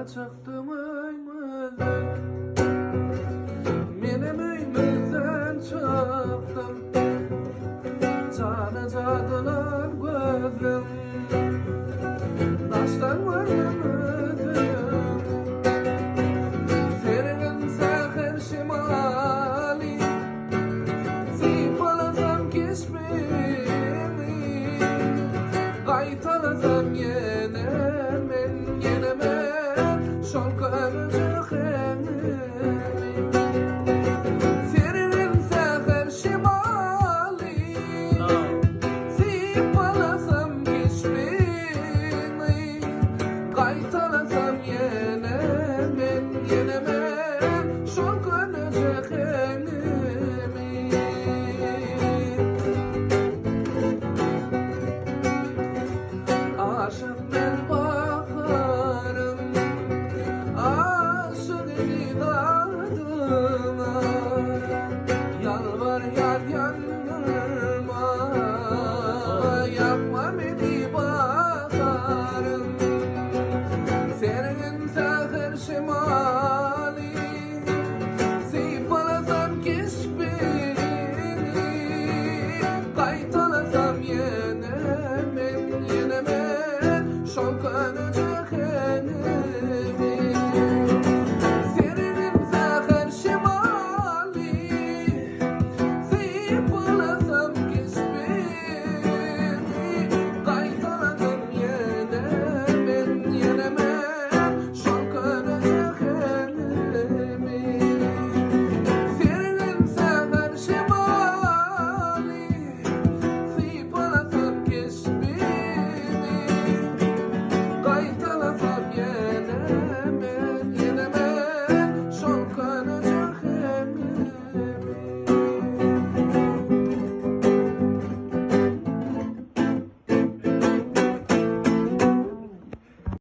çıktım öymüzden, menem öymüzden çıktım. Canı cadılar gözüm, taştan vardım özüm. Sergin sahir şimali, sipalasam kişmini, kaytalasam yenemen, yenemen, şol kırıcık enimi. Sergin sahir şimali, sipalasam kişmini, kaytalasam yenemen, yenemen.